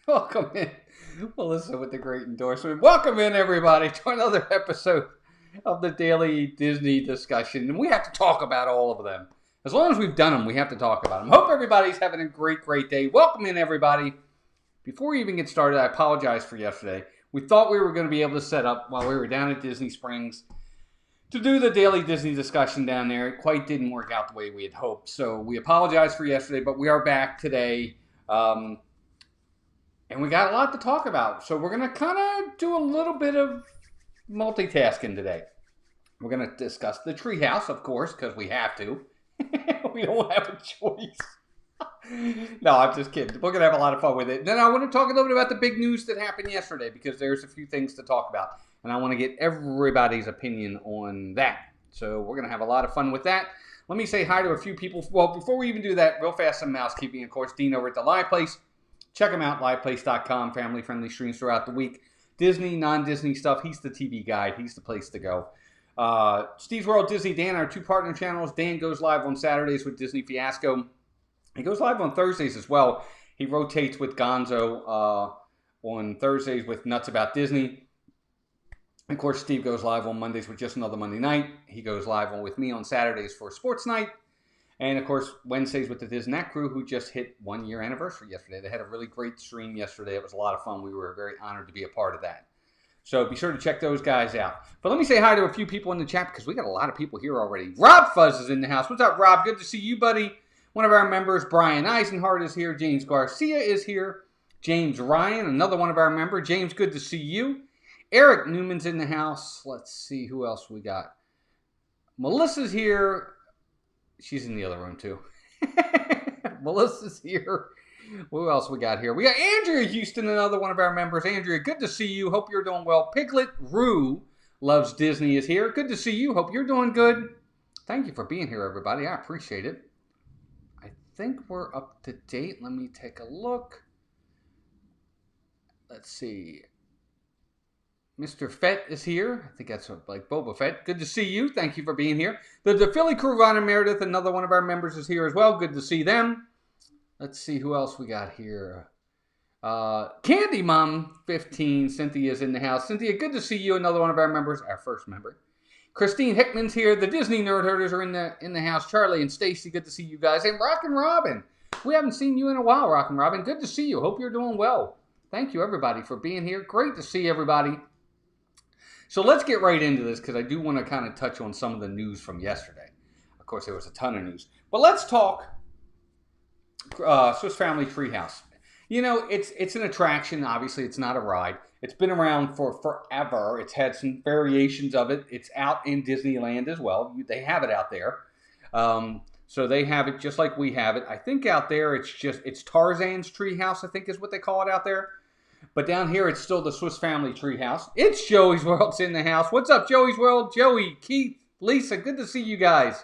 Welcome in, Melissa, with the great endorsement. Welcome in, everybody, to another episode of the Daily Disney Discussion. And we have to talk about all of them. As long as we've done them, we have to talk about them. Hope everybody's having a great day. Welcome in, everybody. Before we even get started, I apologize for yesterday. We thought we were going to be able to set up while we were down at Disney Springs to do the Daily Disney Discussion down there. It quite didn't work out the way we had hoped. So we apologize for yesterday, but we are back today. And we got a lot to talk about. So we're going to kind of do a little bit of multitasking today. We're going to discuss the Treehouse, of course, because we have to. We don't have a choice. No, I'm just kidding. We're going to have a lot of fun with it. Then I want to talk a little bit about the big news that happened yesterday, because there's a few things to talk about. And I want to get everybody's opinion on that. So we're going to have a lot of fun with that. Let me say hi to a few people. Well, before we even do that, real fast, some housekeeping. Of course, Dean over at the Live Place. Check him out, liveplace.com, family-friendly streams throughout the week. Disney, non-Disney stuff, he's the TV guide. He's the place to go. Steve's World, Disney Dan, our two partner channels. Dan goes live on Saturdays with Disney Fiasco. He goes live on Thursdays as well. He rotates with Gonzo on Thursdays with Nuts About Disney. Of course, Steve goes live on Mondays with Just Another Monday Night. He goes live with me on Saturdays for Sports Night. And, of course, Wednesdays with the Disney crew, who just hit 1 year anniversary yesterday. They had a really great stream yesterday. It was a lot of fun. We were very honored to be a part of that. So be sure to check those guys out. But let me say hi to a few people in the chat, because we got a lot of people here already. Rob Fuzz is in the house. What's up, Rob? Good to see you, buddy. One of our members, Brian Eisenhart, is here. James Garcia is here. James Ryan, another one of our members. James, good to see you. Eric Newman's in the house. Let's see who else we got. Melissa's here. She's in the other room, too. Melissa's here. Who else we got here? We got Andrea Houston, another one of our members. Andrea, good to see you. Hope you're doing well. Piglet Rue Loves Disney is here. Good to see you. Hope you're doing good. Thank you for being here, everybody. I appreciate it. I think we're up to date. Let me take a look. Let's see. Mr. Fett is here. I think that's like Boba Fett. Good to see you. Thank you for being here. The Philly crew, Ron and Meredith, another one of our members, is here as well. Good to see them. Let's see who else we got here. Candy Mom 15. Cynthia's in the house. Cynthia, good to see you. Another one of our members, our first member. Christine Hickman's here. The Disney Nerd Herders are in the house. Charlie and Stacy, good to see you guys. And Rockin' Robin. We haven't seen you in a while, Rockin' Robin. Good to see you. Hope you're doing well. Thank you, everybody, for being here. Great to see everybody. So let's get right into this, because I do want to kind of touch on some of the news from yesterday. Of course, there was a ton of news. But let's talk Swiss Family Treehouse. You know, it's an attraction. Obviously, it's not a ride. It's been around for forever. It's had some variations of it. It's out in Disneyland as well. They have it out there. So they have it just like we have it. I think out there it's Tarzan's Treehouse, I think is what they call it out there. But down here, it's still the Swiss Family Treehouse. It's Joey's World's in the house. What's up, Joey's World? Joey, Keith, Lisa, good to see you guys.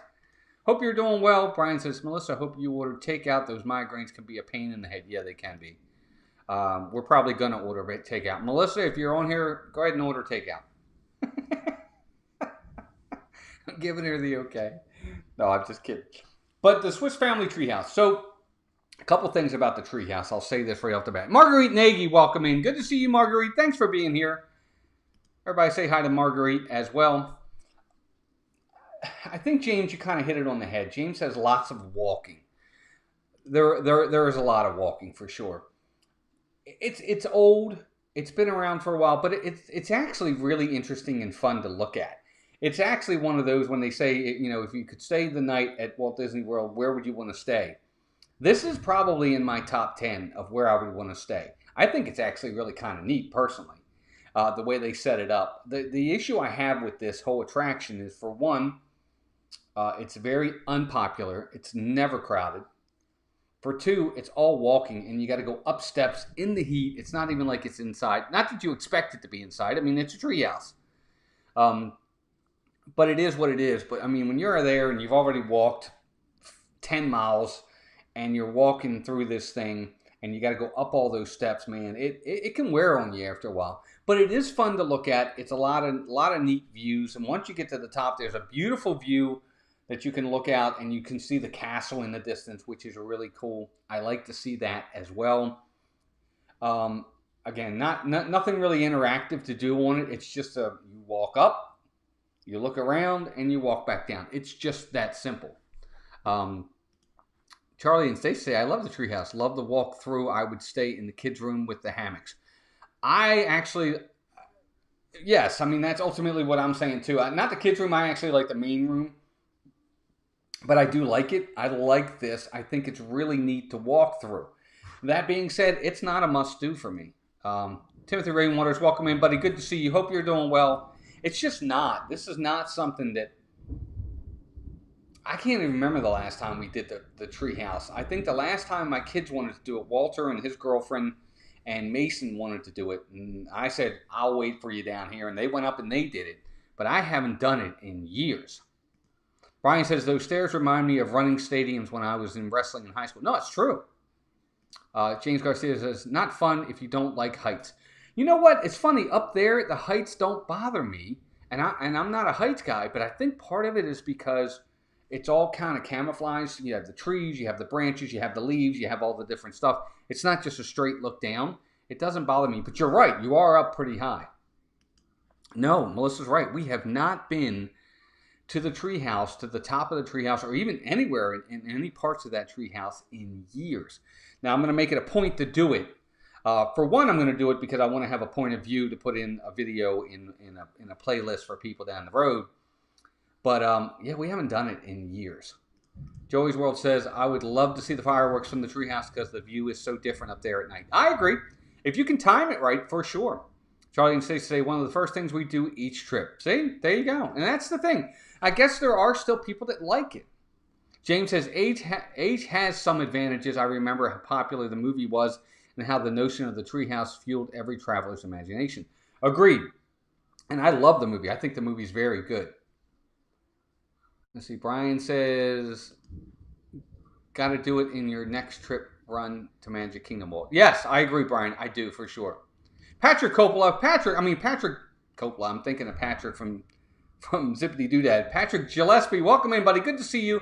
Hope you're doing well. Brian says, Melissa, hope you ordered takeout. Those migraines can be a pain in the head. Yeah, they can be. We're probably going to order takeout. Melissa, if you're on here, go ahead and order takeout. I'm giving her the okay. No, I'm just kidding. But the Swiss Family Treehouse. So, a couple things about the Treehouse. I'll say this right off the bat. Marguerite Nagy, welcome in. Good to see you, Marguerite. Thanks for being here. Everybody say hi to Marguerite as well. I think, James, you kind of hit it on the head. James has lots of walking. There is a lot of walking for sure. It's old. It's been around for a while, but it's actually really interesting and fun to look at. It's actually one of those when they say, you know, if you could stay the night at Walt Disney World, where would you want to stay? This is probably in my top 10 of where I would want to stay. I think it's actually really kind of neat, personally, the way they set it up. The issue I have with this whole attraction is, for one, it's very unpopular. It's never crowded. For two, it's all walking, and you got to go up steps in the heat. It's not even like it's inside. Not that you expect it to be inside. I mean, it's a treehouse. But it is what it is. But, I mean, when you're there and you've already walked 10 miles and you're walking through this thing and you got to go up all those steps, man, it can wear on you after a while. But it is fun to look at. It's a lot of neat views. And once you get to the top, there's a beautiful view that you can look out and you can see the castle in the distance, which is really cool. I like to see that as well. Um, Again, nothing really interactive to do on it. It's just you walk up, you look around, and you walk back down. It's just that simple. Um, Charlie and Stacey say, I love the treehouse. Love the walk through. I would stay in the kids' room with the hammocks. I actually, yes, I mean, that's ultimately what I'm saying too. Not the kids' room. I actually like the main room. But I do like it. I like this. I think it's really neat to walk through. That being said, it's not a must-do for me. Timothy Rainwaters, welcome in, buddy. Good to see you. Hope you're doing well. It's just not. This is not something that... I can't even remember the last time we did the treehouse. I think the last time my kids wanted to do it, Walter and his girlfriend and Mason wanted to do it. And I said, I'll wait for you down here. And they went up and they did it. But I haven't done it in years. Brian says, those stairs remind me of running stadiums when I was in wrestling in high school. No, it's true. James Garcia says, not fun if you don't like heights. You know what? It's funny. Up there, the heights don't bother me. And I'm not a heights guy, but I think part of it is because it's all kind of camouflaged. You have the trees, you have the branches, you have the leaves, you have all the different stuff. It's not just a straight look down. It doesn't bother me. But you're right. You are up pretty high. No, Melissa's right. We have not been to the treehouse, to the top of the treehouse, or even anywhere in any parts of that treehouse in years. Now, I'm going to make it a point to do it. For one, I'm going to do it because I want to have a point of view to put in a video in a playlist for people down the road. But, yeah, we haven't done it in years. Joey's World says, I would love to see the fireworks from the treehouse because the view is so different up there at night. I agree. If you can time it right, for sure. Charlie and Stacey say, one of the first things we do each trip. See? There you go. And that's the thing. I guess there are still people that like it. James says, age has some advantages. I remember how popular the movie was and how the notion of the treehouse fueled every traveler's imagination. Agreed. And I love the movie. I think the movie's very good. Let's see. Brian says, got to do it in your next trip run to Magic Kingdom World. Yes, I agree, Brian. I do, for sure. Patrick Coppola. Patrick Coppola. I'm thinking of Patrick from Zippity Doodad. Patrick Gillespie. Welcome in, buddy. Good to see you.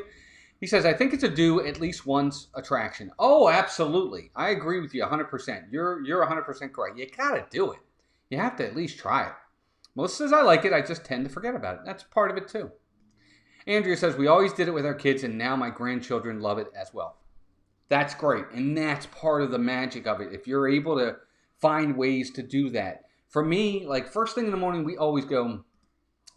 He says, I think it's a do at least once attraction. Oh, absolutely. I agree with you 100%. You're 100% correct. You got to do it. You have to at least try it. Melissa says, I like it. I just tend to forget about it. That's part of it, too. Andrea says, we always did it with our kids, and now my grandchildren love it as well. That's great. And that's part of the magic of it. If you're able to find ways to do that. For me, like first thing in the morning, we always go,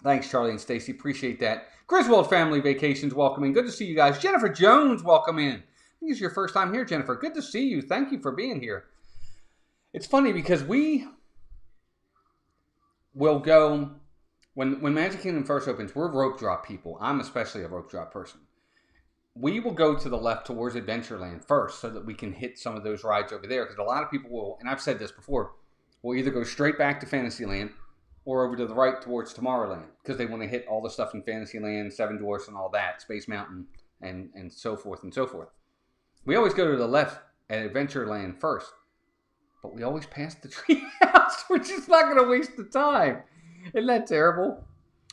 thanks, Charlie and Stacey. Appreciate that. Griswold Family Vacations, welcome in. Good to see you guys. Jennifer Jones, welcome in. I think it's your first time here, Jennifer. Good to see you. Thank you for being here. It's funny because we will go, when Magic Kingdom first opens, we're rope drop people. I'm especially a rope drop person. We will go to the left towards Adventureland first so that we can hit some of those rides over there. Because a lot of people will, and I've said this before, will either go straight back to Fantasyland or over to the right towards Tomorrowland because they want to hit all the stuff in Fantasyland, Seven Dwarfs and all that, Space Mountain, and so forth and so forth. We always go to the left at Adventureland first, but we always pass the treehouse. We're just not going to waste the time. Isn't that terrible?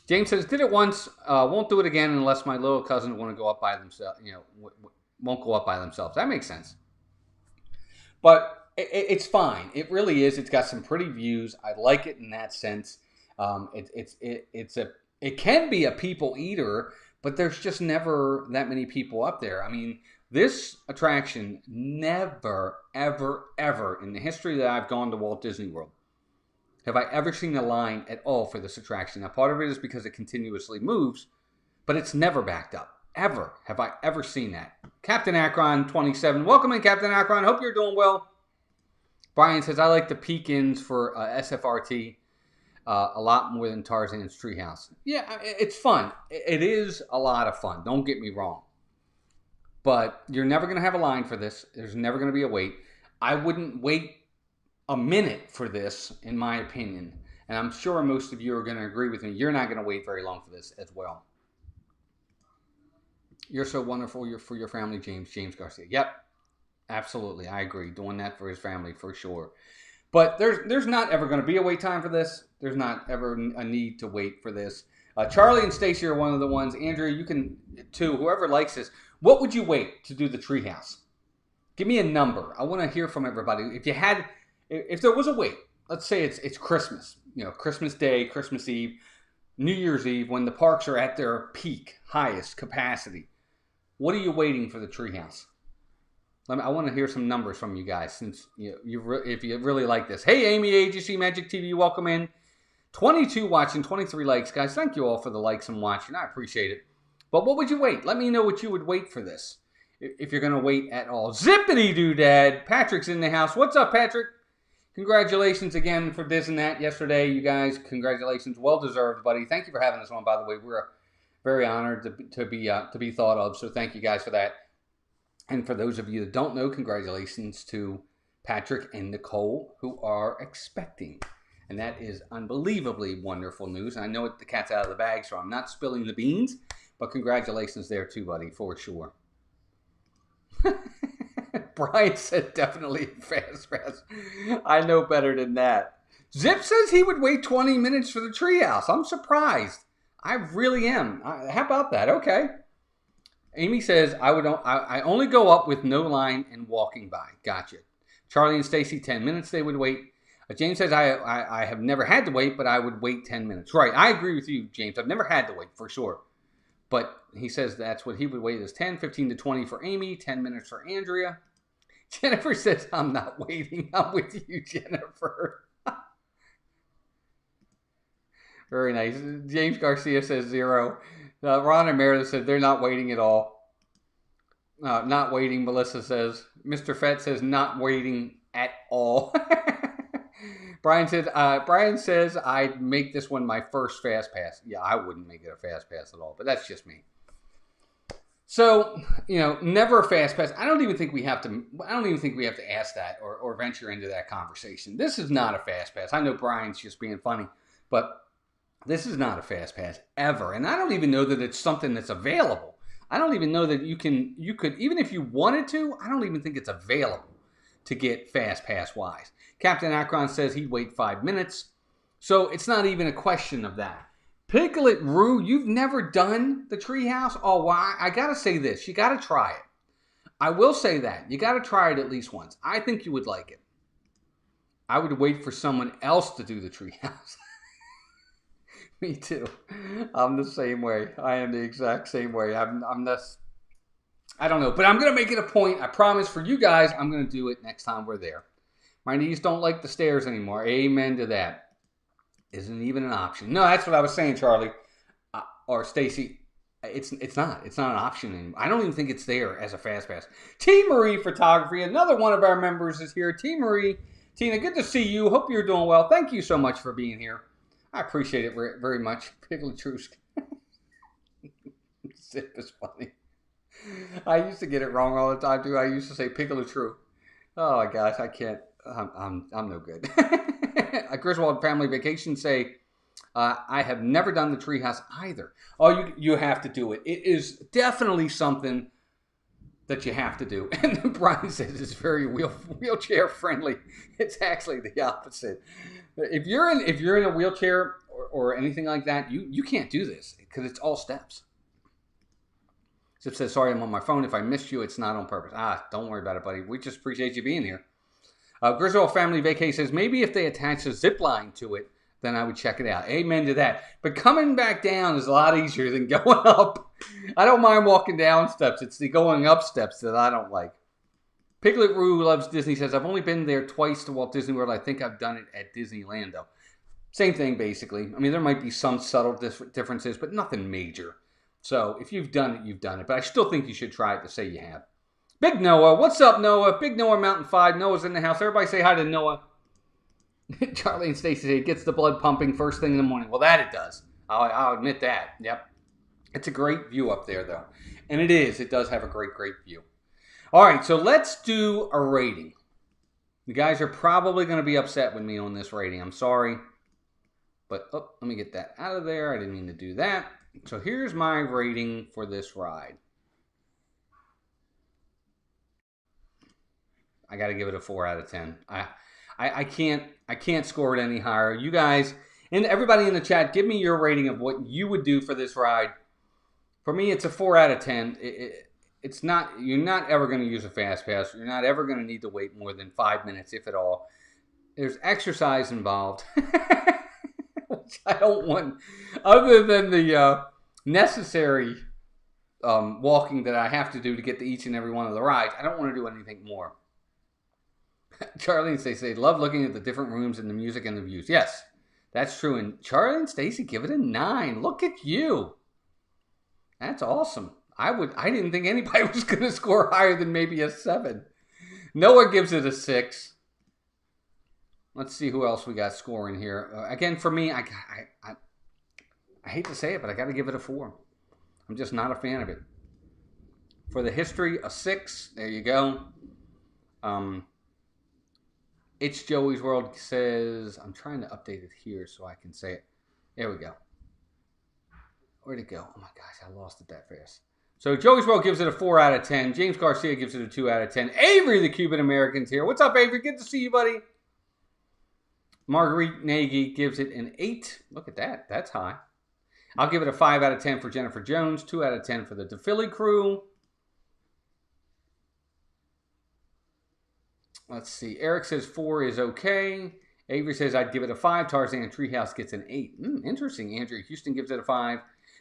James says, did it once, won't do it again unless my little cousins want to go up by themselves, won't go up by themselves. That makes sense. But it's fine. It really is. It's got some pretty views. I like it in that sense. It can be a people eater, but there's just never that many people up there. I mean, this attraction never, ever, ever in the history that I've gone to Walt Disney World have I ever seen a line at all for this attraction. Now, part of it is because it continuously moves, but it's never backed up. Ever have I ever seen that. Captain Akron 27. Welcome in, Captain Akron. Hope you're doing well. Brian says, I like the peek-ins for SFRT a lot more than Tarzan's Treehouse. Yeah, it's fun. It is a lot of fun. Don't get me wrong. But you're never going to have a line for this. There's never going to be a wait. I wouldn't wait a minute for this, in my opinion. And I'm sure most of you are going to agree with me. You're not going to wait very long for this as well. You're so wonderful for your family, James Garcia. Yep, absolutely. I agree. Doing that for his family for sure. But there's not ever going to be a wait time for this. There's not ever a need to wait for this. Charlie and Stacey are one of the ones. Andrea, you can too. Whoever likes this. What would you wait to do the Treehouse? Give me a number. I want to hear from everybody. if there was a wait, let's say it's Christmas, Christmas Day, Christmas Eve, New Year's Eve, when the parks are at their peak, highest capacity. What are you waiting for the Treehouse? I want to hear some numbers from you guys, since if you really like this. Hey, Amy, AGC Magic TV, welcome in. 22 watching, 23 likes, guys. Thank you all for the likes and watching. I appreciate it. But what would you wait? Let me know what you would wait for this, if you're going to wait at all. Zippity doodad. Patrick's in the house. What's up, Patrick? Congratulations again for this and that yesterday, you guys. Congratulations. Well deserved, buddy. Thank you for having us on, by the way. We're very honored to be thought of. So thank you guys for that. And for those of you that don't know, congratulations to Patrick and Nicole, who are expecting. And that is unbelievably wonderful news. I know the cat's out of the bag, so I'm not spilling the beans. But congratulations there too, buddy, for sure. Brian said definitely fast. I know better than that. Zip says he would wait 20 minutes for the Treehouse. I'm surprised. I really am. How about that? Okay. Amy says, I only go up with no line and walking by. Gotcha. Charlie and Stacy, 10 minutes they would wait. James says, I have never had to wait, but I would wait 10 minutes. Right. I agree with you, James. I've never had to wait, for sure. But he says that's what he would wait is 10, 15 to 20 for Amy, 10 minutes for Andrea. Jennifer says, I'm not waiting. I'm with you, Jennifer. Very nice. James Garcia says 0. Ron and Meredith said they're not waiting at all. Not waiting, Melissa says. Mr. Fett says not waiting at all. Brian says I'd make this one my first fast pass. Yeah, I wouldn't make it a fast pass at all, but that's just me. So, never a fast pass. I don't even think we have to ask that or venture into that conversation. This is not a fast pass. I know Brian's just being funny, but this is not a fast pass ever. And I don't even know that it's something that's available. I don't even know that you could, even if you wanted to, I don't even think it's available to get fast pass wise. Captain Akron says he'd wait 5 minutes. So it's not even a question of that. Piglet Roo, you've never done the Treehouse? Oh, well, I got to say this. You got to try it. I will say that. You got to try it at least once. I think you would like it. I would wait for someone else to do the Treehouse. Me too. I'm the same way. I am the exact same way. I'm this. I don't know. But I'm going to make it a point. I promise for you guys, I'm going to do it next time we're there. My knees don't like the stairs anymore. Amen to that. Isn't even an option. No, that's what I was saying, Charlie. Or Stacy. It's not. It's not an option anymore. I don't even think it's there as a fast pass. T. Marie Photography. Another one of our members is here. T. Marie. Tina, good to see you. Hope you're doing well. Thank you so much for being here. I appreciate it very much. Pigletrusk. Zip is funny. I used to get it wrong all the time, too. I used to say Pigletrusk. Oh, my gosh. I can't. I'm no good. A Griswold Family Vacation say, I have never done the Treehouse either. Oh, you have to do it. It is definitely something that you have to do. And Brian says it's very wheelchair friendly. It's actually the opposite. If you're in a wheelchair or anything like that, you can't do this because it's all steps. Zip says, sorry, I'm on my phone. If I missed you, it's not on purpose. Don't worry about it, buddy. We just appreciate you being here. Griswold Family Vacay says, maybe if they attach a zip line to it, then I would check it out. Amen to that. But coming back down is a lot easier than going up. I don't mind walking down steps. It's the going up steps that I don't like. Piglet Roo loves Disney says, I've only been there twice to Walt Disney World. I think I've done it at Disneyland, though. Same thing, basically. I mean, there might be some subtle differences, but nothing major. So if you've done it, you've done it. But I still think you should try it to say you have. Big Noah. What's up, Noah? Big Noah Mountain 5. Noah's in the house. Everybody say hi to Noah. Charlie and Stacy say it gets the blood pumping first thing in the morning. Well, that it does. I'll admit that. Yep. It's a great view up there, though. And it is. It does have a great view. All right, so let's do a rating. You guys are probably going to be upset with me on this rating. I'm sorry. But, let me get that out of there. I didn't mean to do that. So here's my rating for this ride. I got to give it a 4 out of 10. I can't score it any higher. You guys, and everybody in the chat, give me your rating of what you would do for this ride. For me, it's a 4 out of 10. It's not. You're not ever going to use a fast pass. You're not ever going to need to wait more than 5 minutes, if at all. There's exercise involved, which I don't want, other than the necessary walking that I have to do to get to each and every one of the rides. I don't want to do anything more. Charlie and Stacey love looking at the different rooms and the music and the views. Yes, that's true. And Charlie and Stacey give it a 9. Look at you. That's awesome. I didn't think anybody was going to score higher than maybe a 7. Noah gives it a 6. Let's see who else we got scoring here. Again, for me, I hate to say it, but I got to give it a 4. I'm just not a fan of it. For the history, a 6. There you go. It's Joey's World says, I'm trying to update it here so I can say it. There we go. Where'd it go? Oh my gosh, I lost it that fast. So Joey's World gives it a 4 out of 10. James Garcia gives it a 2 out of 10. Avery, the Cuban American's here. What's up, Avery? Good to see you, buddy. Marguerite Nagy gives it an 8. Look at that. That's high. I'll give it a 5 out of 10 for Jennifer Jones. 2 out of 10 for the DePhilly crew. Let's see. Eric says 4 is okay. Avery says I'd give it a 5. Tarzan Treehouse gets an 8. Interesting. Andrew Houston gives it a 5.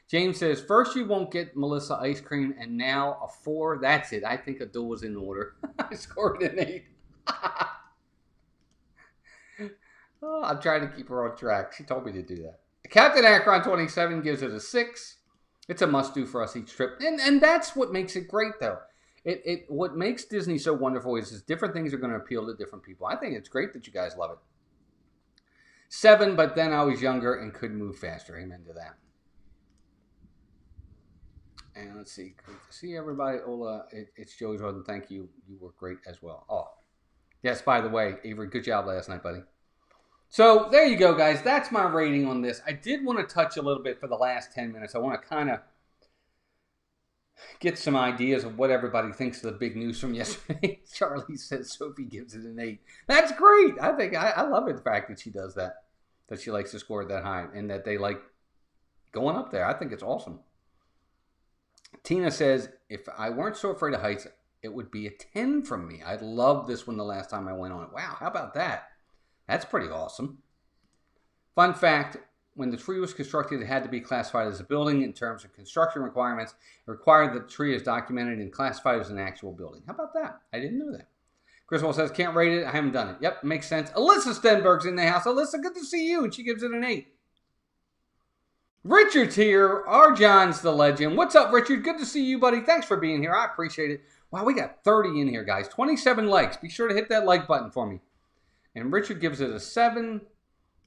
James says, first you won't get Melissa ice cream, and now a 4. That's it. I think a duel was in order. I scored an 8. Oh, I'm trying to keep her on track. She told me to do that. Captain Akron 27 gives it a 6. It's a must-do for us each trip. And that's what makes it great, though. What makes Disney so wonderful is different things are going to appeal to different people. I think it's great that you guys love it. 7, but then I was younger and could move faster. Amen to that. And let's see. Great to see everybody. Ola, it's Joey's World, and thank you. You were great as well. Oh, yes, by the way, Avery, good job last night, buddy. So there you go, guys. That's my rating on this. I did want to touch a little bit for the last 10 minutes. I want to kind of get some ideas of what everybody thinks of the big news from yesterday. Charlie says Sophie gives it an 8. That's great. I think I love it, the fact that she does that she likes to score that high, and that they like going up there. I think it's awesome. Tina says, if I weren't so afraid of heights, it would be a 10 from me. I loved this one the last time I went on it. Wow, how about that? That's pretty awesome. Fun fact, when the tree was constructed, it had to be classified as a building in terms of construction requirements. It required that the tree is documented and classified as an actual building. How about that? I didn't know that. Griswold says, can't rate it. I haven't done it. Yep, makes sense. Alyssa Stenberg's in the house. Alyssa, good to see you. And she gives it an 8. Richard's here. Our John's the legend. What's up, Richard? Good to see you, buddy. Thanks for being here. I appreciate it. Wow, we got 30 in here, guys. 27 likes. Be sure to hit that like button for me. And Richard gives it a 7.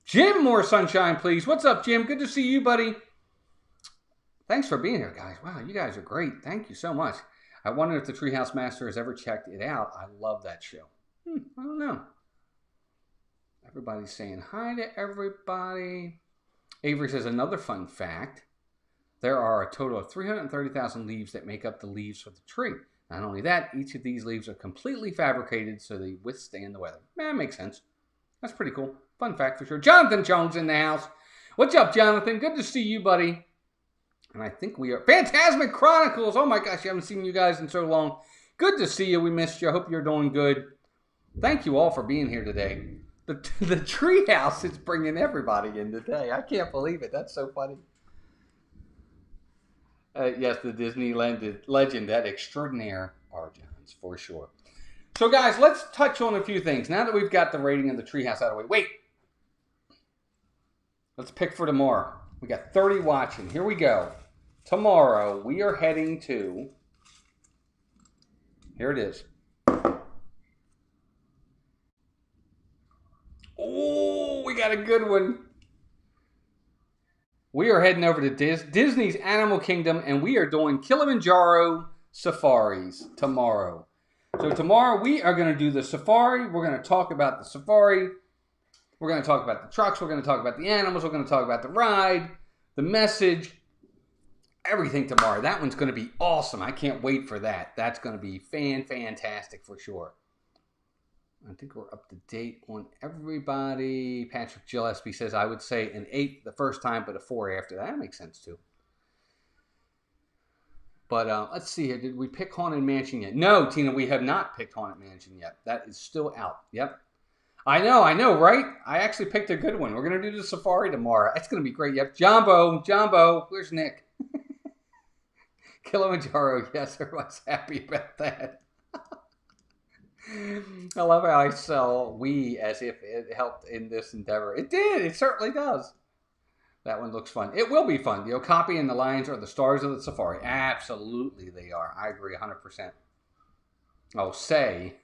Jim, more sunshine, please. What's up, Jim? Good to see you, buddy. Thanks for being here, guys. Wow, you guys are great. Thank you so much. I wonder if the Treehouse Master has ever checked it out. I love that show. I don't know. Everybody's saying hi to everybody. Avery says, another fun fact. There are a total of 330,000 leaves that make up the leaves for the tree. Not only that, each of these leaves are completely fabricated so they withstand the weather. That makes sense. That's pretty cool. Fun fact for sure. Jonathan Jones in the house. What's up, Jonathan? Good to see you, buddy. And I think we are... Phantasmic Chronicles! Oh my gosh, I haven't seen you guys in so long. Good to see you. We missed you. I hope you're doing good. Thank you all for being here today. The Treehouse is bringing everybody in today. I can't believe it. That's so funny. Yes, the Disney legend, that extraordinaire R. Johns, for sure. So, guys, let's touch on a few things. Now that we've got the rating of the Treehouse out of the way. Wait. Let's pick for tomorrow. We got 30 watching. Here we go. Tomorrow, we are heading to... Here it is. Oh, we got a good one. We are heading over to Disney's Animal Kingdom, and we are doing Kilimanjaro safaris tomorrow. So tomorrow we are going to do the safari. We're going to talk about the safari. We're going to talk about the trucks. We're going to talk about the animals. We're going to talk about the ride, the message, everything tomorrow. That one's going to be awesome. I can't wait for that. That's going to be fantastic for sure. I think we're up to date on everybody. Patrick Gillespie says, I would say an 8 the first time, but a 4 after that. That makes sense, too. But let's see here. Did we pick Haunted Mansion yet? No, Tina, we have not picked Haunted Mansion yet. That is still out. Yep. I know, right? I actually picked a good one. We're gonna do the safari tomorrow. It's gonna be great. Yep, Jumbo, where's Nick? Kilimanjaro, yes, everyone's happy about that. I love how I sell we as if it helped in this endeavor. It did. It certainly does. That one looks fun. It will be fun. The Okapi and the lions are the stars of the safari. Absolutely, they are. I agree 100%. Oh, say.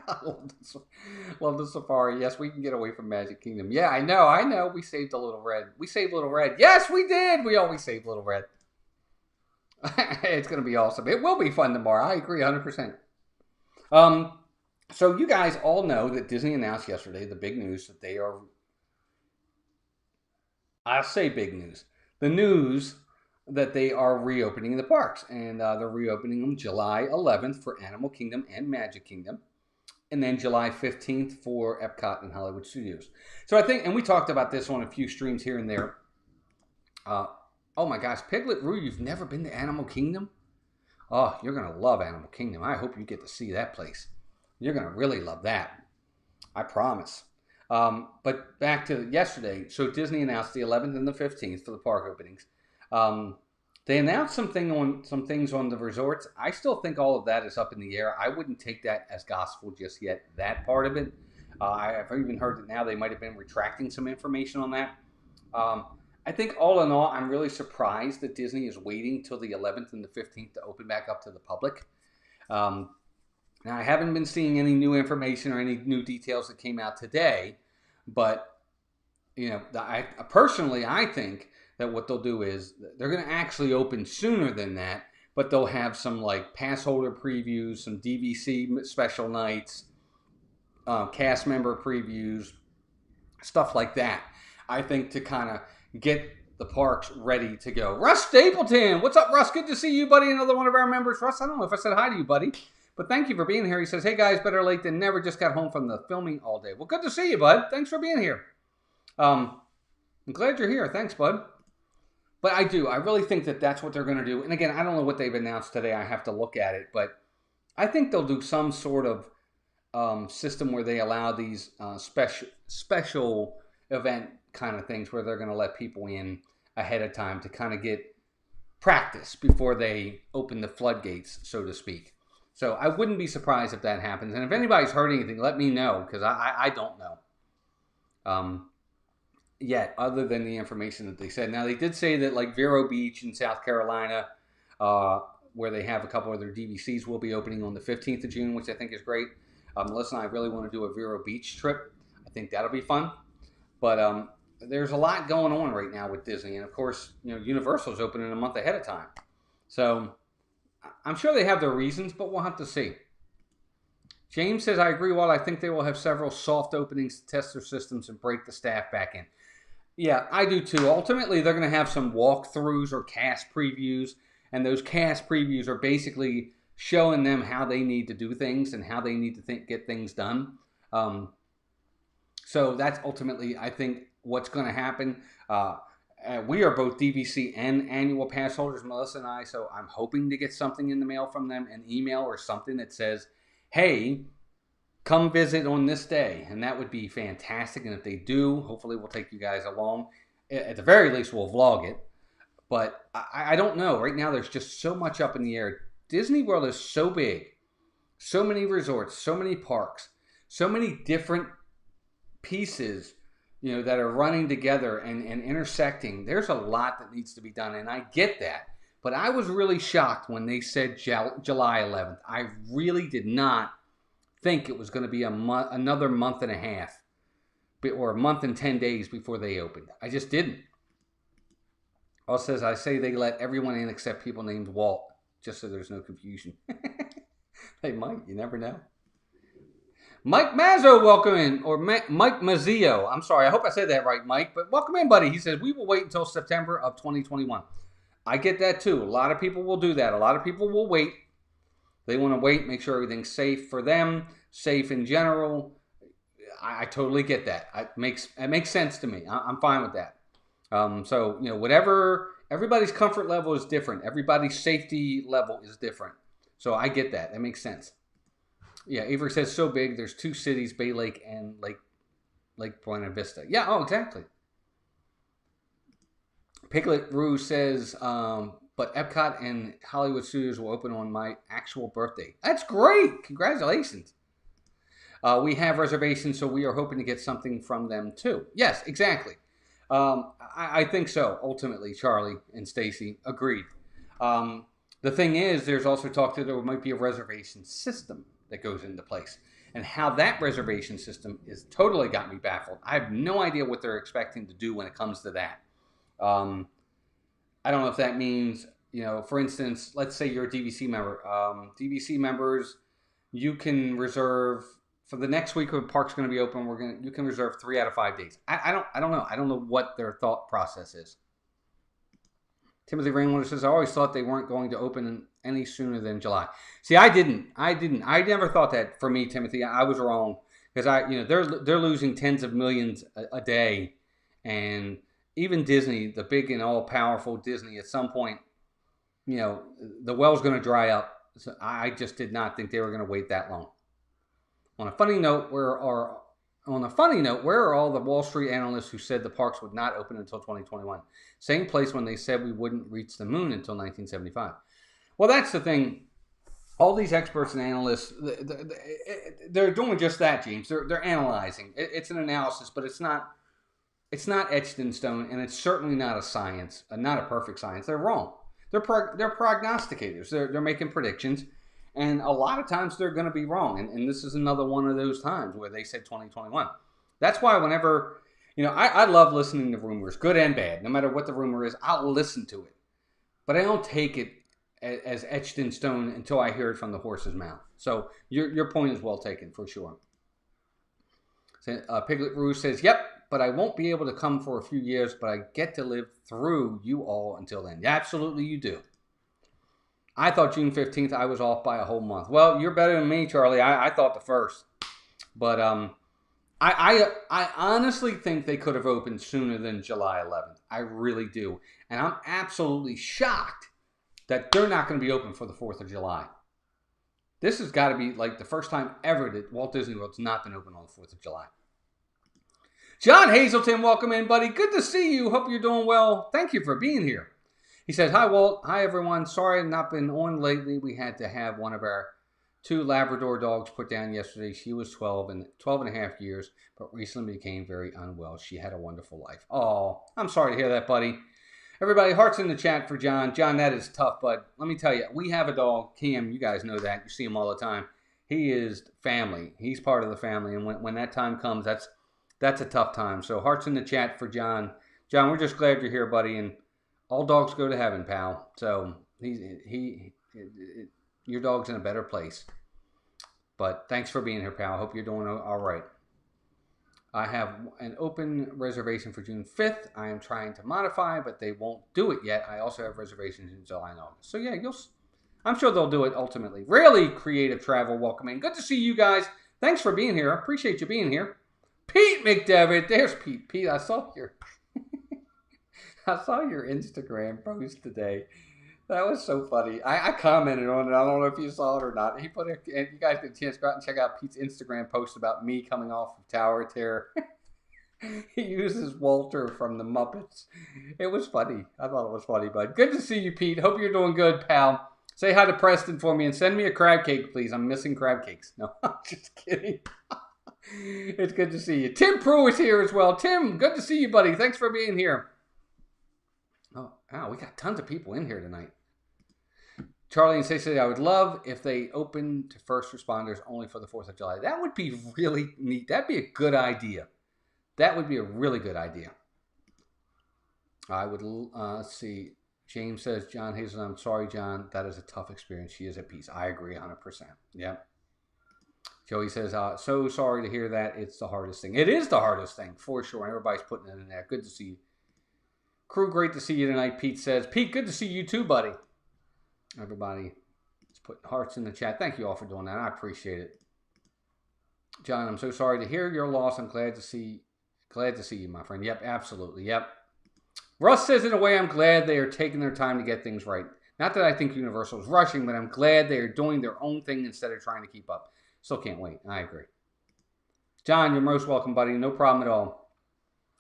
I love the safari. Yes, we can get away from Magic Kingdom. Yeah, I know, I know. We saved a little red. We saved Little Red. Yes, we did. We always save Little Red. It's going to be awesome. It will be fun tomorrow. I agree 100%. Um, so you guys all know that Disney announced yesterday the big news that they are, I'll say big news, the news that they are reopening the parks. And they're reopening them July 11th for Animal Kingdom and Magic Kingdom. And then July 15th for Epcot and Hollywood Studios. So I think, and we talked about this on a few streams here and there. Oh my gosh, Piglet Roo, you've never been to Animal Kingdom? Oh, you're going to love Animal Kingdom. I hope you get to see that place. You're going to really love that. I promise. But back to yesterday. So Disney announced the 11th and the 15th for the park openings. They announced some things on the resorts. I still think all of that is up in the air. I wouldn't take that as gospel just yet, that part of it. I've even heard that now they might have been retracting some information on that. I think all in all, I'm really surprised that Disney is waiting till the 11th and the 15th to open back up to the public. Now, I haven't been seeing any new information or any new details that came out today, but I personally think that what they'll do is they're going to actually open sooner than that, but they'll have some like pass holder previews, some DVC special nights, cast member previews, stuff like that. I think to kind of get the parks ready to go. Russ Stapleton, what's up, Russ? Good to see you, buddy. Another one of our members. Russ, I don't know if I said hi to you, buddy, but thank you for being here. He says, hey guys, better late than never. Just got home from the filming all day. Well, good to see you, bud. Thanks for being here. I'm glad you're here. Thanks, bud. But I really think that that's what they're going to do. And again, I don't know what they've announced today. I have to look at it. But I think they'll do some sort of system where they allow these special event kind of things where they're going to let people in ahead of time to kind of get practice before they open the floodgates, so to speak. So I wouldn't be surprised if that happens. And if anybody's heard anything, let me know, because I don't know. Yet, other than the information that they said. Now, they did say that like Vero Beach in South Carolina, where they have a couple of their DVCs, will be opening on the 15th of June, which I think is great. Melissa and I really want to do a Vero Beach trip. I think that'll be fun. But there's a lot going on right now with Disney. And, of course, Universal's opening a month ahead of time. So I'm sure they have their reasons, but we'll have to see. James says, I agree, while I think they will have several soft openings to test their systems and break the staff back in. Yeah, I do too. Ultimately, they're going to have some walkthroughs or cast previews, and those cast previews are basically showing them how they need to do things and how they need to get things done. So that's ultimately, I think, what's going to happen. We are both DVC and annual pass holders, Melissa and I, so I'm hoping to get something in the mail from them, an email or something that says, hey, come visit on this day, and that would be fantastic. And if they do, hopefully we'll take you guys along. At the very least, we'll vlog it. But I don't know. Right now, there's just so much up in the air. Disney World is so big. So many resorts, so many parks, so many different pieces, that are running together and intersecting. There's a lot that needs to be done, and I get that. But I was really shocked when they said July 11th. I really did not think it was going to be another month and a half or a month and 10 days before they opened. I just didn't. Also says, I say they let everyone in except people named Walt, just so there's no confusion. They might. You never know. Mike Mazzo, welcome in. Or Mike Mazzio. I'm sorry. I hope I said that right, Mike. But welcome in, buddy. He says, we will wait until September of 2021. I get that, too. A lot of people will do that. A lot of people will wait. They want to wait, make sure everything's safe for them, safe in general. I totally get that. It makes sense to me. I'm fine with that. So, whatever, everybody's comfort level is different. Everybody's safety level is different. So I get that. That makes sense. Yeah, Avery says so big. There's 2 cities, Bay Lake and Lake Buena Vista. Yeah, oh, exactly. Piglet Rue says, but Epcot and Hollywood Studios will open on my actual birthday. That's great. Congratulations. We have reservations, so we are hoping to get something from them too. Yes, exactly. I think so, ultimately, Charlie and Stacy. Agreed. The thing is, there's also talk that there might be a reservation system that goes into place. And how that reservation system is totally got me baffled. I have no idea what they're expecting to do when it comes to that. I don't know if that means, for instance, let's say you're a DVC member. DVC members, you can reserve for the next week when the park's going to be open. You can reserve 3 out of 5 days. I don't know. I don't know what their thought process is. Timothy Rainwater says, I always thought they weren't going to open any sooner than July. See, I didn't. I never thought that for me, Timothy. I was wrong because they're losing tens of millions a day, and even Disney, the big and all powerful Disney, at some point, the well's going to dry up. So I just did not think they were going to wait that long. On a funny note, where are all the Wall Street analysts who said the parks would not open until 2021? Same place when they said we wouldn't reach the moon until 1975. Well, that's the thing. All these experts and analysts, they're doing just that, James. They're analyzing. It's an analysis, but it's not etched in stone, and it's certainly not a science, not a perfect science. They're wrong. They're prognosticators. They're making predictions. And a lot of times they're going to be wrong. And this is another one of those times where they said 2021. That's why whenever, I love listening to rumors, good and bad. No matter what the rumor is, I'll listen to it. But I don't take it as etched in stone until I hear it from the horse's mouth. So your point is well taken, for sure. Piglet Roo says, yep, but I won't be able to come for a few years, but I get to live through you all until then. Absolutely you do. I thought June 15th, I was off by a whole month. Well, you're better than me, Charlie. I thought the 1st. But I honestly think they could have opened sooner than July 11th. I really do. And I'm absolutely shocked that they're not going to be open for the 4th of July. This has got to be like the first time ever that Walt Disney World's not been open on the 4th of July. John Hazelton, welcome in, buddy. Good to see you. Hope you're doing well. Thank you for being here. He says, hi, Walt. Hi, everyone. Sorry I've not been on lately. We had to have one of our 2 Labrador dogs put down yesterday. She was 12 and a half years, but recently became very unwell. She had a wonderful life. Oh, I'm sorry to hear that, buddy. Everybody, hearts in the chat for John. John, that is tough, bud. Let me tell you, we have a dog, Cam. You guys know that. You see him all the time. He is family. He's part of the family, and when that time comes, that's a tough time. So hearts in the chat for John. John, we're just glad you're here, buddy, and all dogs go to heaven, pal. So your dog's in a better place. But thanks for being here, pal. I hope you're doing all right. I have an open reservation for June 5th. I am trying to modify, but they won't do it yet. I also have reservations in July and August. So yeah, I'm sure they'll do it ultimately. Really creative travel. Welcome in. Good to see you guys. Thanks for being here. I appreciate you being here. Pete McDevitt. There's Pete. Pete, I saw your Instagram post today. That was so funny. I commented on it. I don't know if you saw it or not. He put it, and you guys get a chance to go out and check out Pete's Instagram post about me coming off of Tower of Terror. He uses Walter from the Muppets. It was funny. I thought it was funny, bud. Good to see you, Pete. Hope you're doing good, pal. Say hi to Preston for me and send me a crab cake, please. I'm missing crab cakes. No, I'm just kidding. It's good to see you. Tim Prue is here as well. Tim, good to see you, buddy. Thanks for being here. Oh, wow, we got tons of people in here tonight. Charlie and Stacey, I would love if they opened to first responders only for the 4th of July. That would be really neat. That'd be a good idea. That would be a really good idea. I would, let's see. James says, John Hazel, I'm sorry, John. That is a tough experience. She is at peace. I agree 100%. Yep. Joey says, so sorry to hear that. It's the hardest thing. It is the hardest thing, for sure. Everybody's putting it in there. Good to see you. Crew, great to see you tonight, Pete says. Pete, good to see you too, buddy. Everybody is putting hearts in the chat. Thank you all for doing that. I appreciate it. John, I'm so sorry to hear your loss. I'm glad to see you, my friend. Yep, absolutely. Yep. Russ says, in a way, I'm glad they are taking their time to get things right. Not that I think Universal is rushing, but I'm glad they are doing their own thing instead of trying to keep up. Still can't wait. I agree. John, you're most welcome, buddy. No problem at all.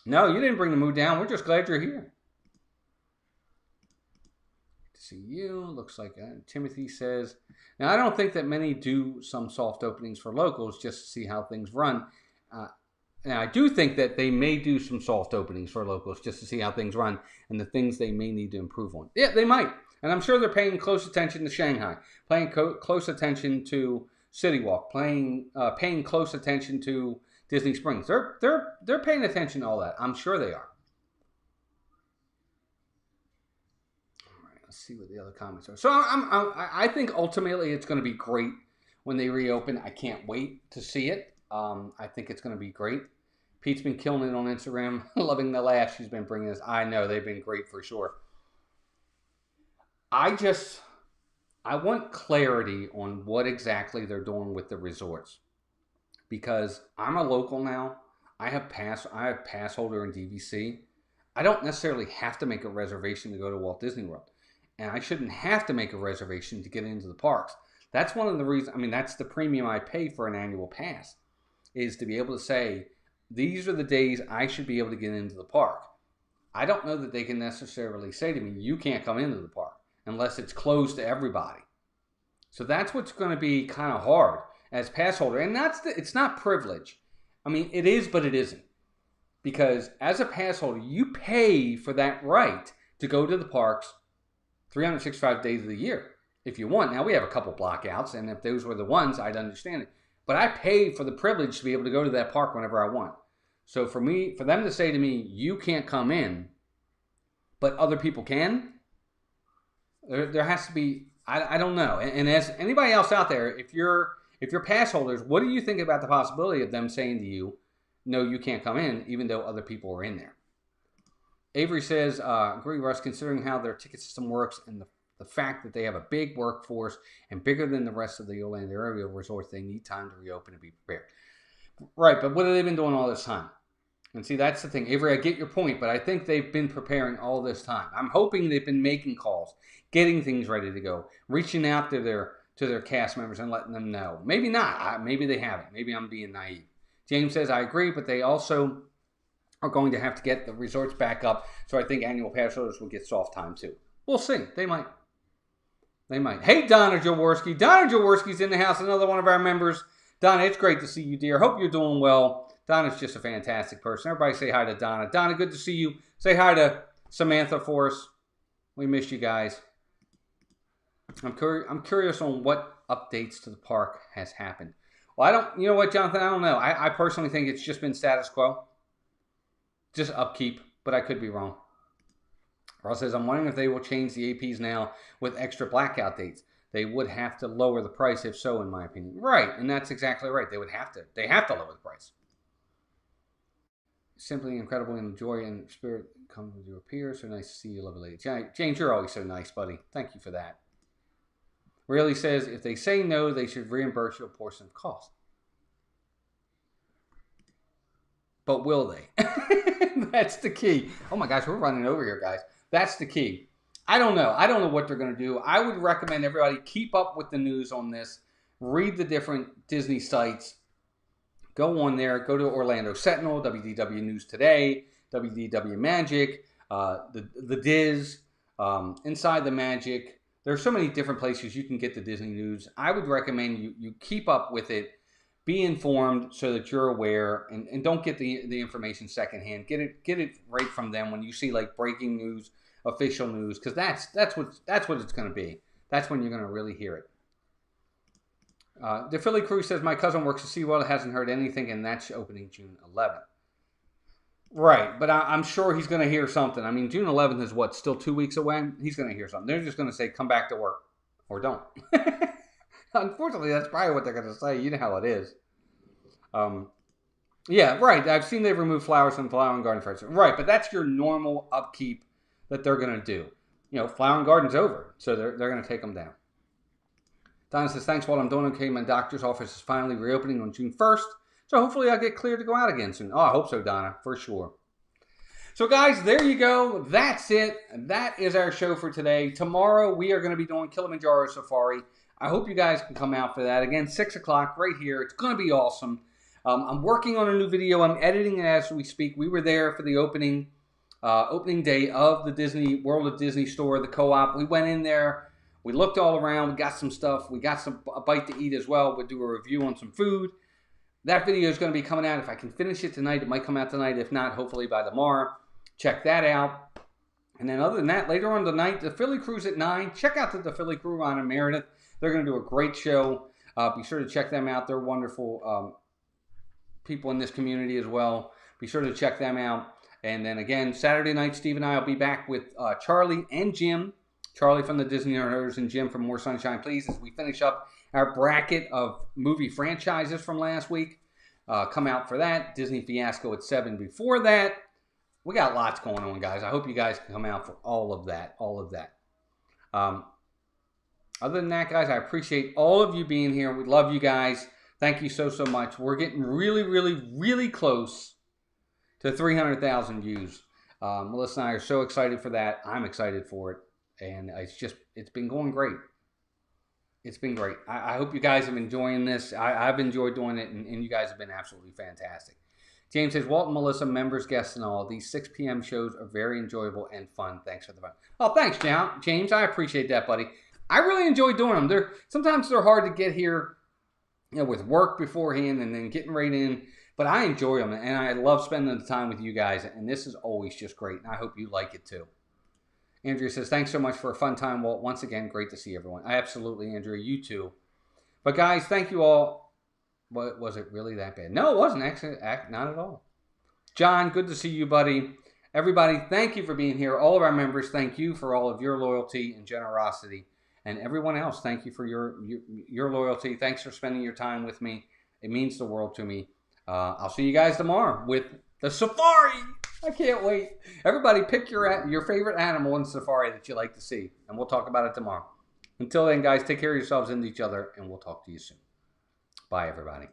No, you didn't bring the mood down. We're just glad you're here. Good to see you. Looks like Timothy says, now I don't think that many do some soft openings for locals just to see how things run. And I do think that they may do some soft openings for locals just to see how things run and the things they may need to improve on. Yeah, they might. And I'm sure they're paying close attention to Shanghai, paying close attention to City Walk, paying close attention to Disney Springs. They're paying attention to all that. I'm sure they are. All right, let's see what the other comments are. So I think ultimately it's going to be great when they reopen. I can't wait to see it. I think it's going to be great. Pete's been killing it on Instagram. Loving the laugh she's been bringing us. I know, they've been great for sure. I want clarity on what exactly they're doing with the resorts. Because I'm a local now. I have pass holder in DVC. I don't necessarily have to make a reservation to go to Walt Disney World. And I shouldn't have to make a reservation to get into the parks. That's one of the reasons, that's the premium I pay for an annual pass. Is to be able to say, these are the days I should be able to get into the park. I don't know that they can necessarily say to me, you can't come into the park unless it's closed to everybody. So that's what's going to be kind of hard as pass holder. And it's not privilege. It is, but it isn't. Because as a pass holder, you pay for that right to go to the parks 365 days of the year if you want. Now, we have a couple blockouts, and if those were the ones, I'd understand it. But I pay for the privilege to be able to go to that park whenever I want. So for them to say to me, you can't come in, but other people can, there has to be, I don't know. And as anybody else out there, if you're pass holders, what do you think about the possibility of them saying to you, no, you can't come in, even though other people are in there? Avery says, agree, Russ, considering how their ticket system works and the fact that they have a big workforce and bigger than the rest of the Orlando area resorts, they need time to reopen and be prepared. Right, but what have they been doing all this time? And see, that's the thing. Avery, I get your point, but I think they've been preparing all this time. I'm hoping they've been making calls, getting things ready to go, reaching out to their cast members and letting them know. Maybe not. Maybe they haven't. Maybe I'm being naive. James says, I agree, but they also are going to have to get the resorts back up, so I think annual pass holders will get soft time too. We'll see. They might. Hey, Donna Jaworski. Donna Jaworski's in the house, another one of our members. Donna, it's great to see you, dear. Hope you're doing well. Donna's just a fantastic person. Everybody say hi to Donna. Donna, good to see you. Say hi to Samantha for us. We miss you guys. I'm curious on what updates to the park has happened. Well, you know what, Jonathan? I don't know. I personally think it's just been status quo. Just upkeep, but I could be wrong. Ross says, I'm wondering if they will change the APs now with extra blackout dates. They would have to lower the price if so, in my opinion. Right, and that's exactly right. They have to lower the price. Simply incredible in joy and spirit comes with your peers. So nice to see you, lovely lady. James, you're always so nice, buddy. Thank you for that. Really says, if they say no, they should reimburse you a portion of cost. But will they? That's the key. Oh my gosh, we're running over here, guys. That's the key. I don't know. I don't know what they're going to do. I would recommend everybody keep up with the news on this. Read the different Disney sites. Go on there. Go to Orlando Sentinel, WDW News Today, WDW Magic, the Diz, Inside the Magic. There are so many different places you can get the Disney news. I would recommend you keep up with it. Be informed so that you're aware, and don't get the information secondhand. Get it right from them when you see like breaking news, official news, because that's what it's going to be. That's when you're going to really hear it. The Philly Crew says, my cousin works at SeaWorld, hasn't heard anything, and that's opening June 11th. Right, but I'm sure he's going to hear something. I mean, June 11th is what, still 2 weeks away? He's going to hear something. They're just going to say, come back to work, or don't. Unfortunately, that's probably what they're going to say. You know how it is. Yeah, right. I've seen they've removed flowers from Flower and Garden Festival. Right, but that's your normal upkeep that they're going to do. Flower and Garden's over, so they're going to take them down. Donna says, thanks, Walt. I'm doing okay. My doctor's office is finally reopening on June 1st, so hopefully I'll get cleared to go out again soon. Oh, I hope so, Donna, for sure. So, guys, there you go. That's it. That is our show for today. Tomorrow, we are going to be doing Kilimanjaro Safari. I hope you guys can come out for that. Again, 6 o'clock right here. It's going to be awesome. I'm working on a new video. I'm editing it as we speak. We were there for the opening day of the Disney World of Disney store, the co-op. We went in there. We looked all around. We got some stuff. We got a bite to eat as well. We'll do a review on some food. That video is going to be coming out. If I can finish it tonight, it might come out tonight. If not, hopefully by tomorrow. Check that out. And then other than that, later on tonight, the Philly Crew's at 9. Check out the Philly Crew, Ron and Meredith. They're going to do a great show. Be sure to check them out. They're wonderful people in this community as well. Be sure to check them out. And then again, Saturday night, Steve and I will be back with Charlie and Jim. Charlie from the Disney Nerds and Jim from More Sunshine Please, as we finish up our bracket of movie franchises from last week. Come out for that. Disney Fiasco at 7 before that. We got lots going on, guys. I hope you guys can come out for all of that. Other than that, guys, I appreciate all of you being here. We love you guys. Thank you so much. We're getting really, really, really close to 300,000 views. Melissa and I are so excited for that. I'm excited for it. And it's been going great. It's been great. I hope you guys have been enjoying this. I've enjoyed doing it, and you guys have been absolutely fantastic. James says, Walt and Melissa, members, guests, and all. These 6 p.m. shows are very enjoyable and fun. Thanks for the fun. Oh, thanks, James. I appreciate that, buddy. I really enjoy doing them. Sometimes they're hard to get here, with work beforehand and then getting right in. But I enjoy them, and I love spending the time with you guys. And this is always just great, and I hope you like it too. Andrea says, thanks so much for a fun time, Walt. Once again, great to see everyone. Absolutely, Andrea. You too. But guys, thank you all. But was it really that bad? No, it wasn't. Actually, not at all. John, good to see you, buddy. Everybody, thank you for being here. All of our members, thank you for all of your loyalty and generosity. And everyone else, thank you for your loyalty. Thanks for spending your time with me. It means the world to me. I'll see you guys tomorrow with the safari. I can't wait. Everybody, pick your favorite animal in safari that you like to see. And we'll talk about it tomorrow. Until then, guys, take care of yourselves and each other. And we'll talk to you soon. Bye, everybody.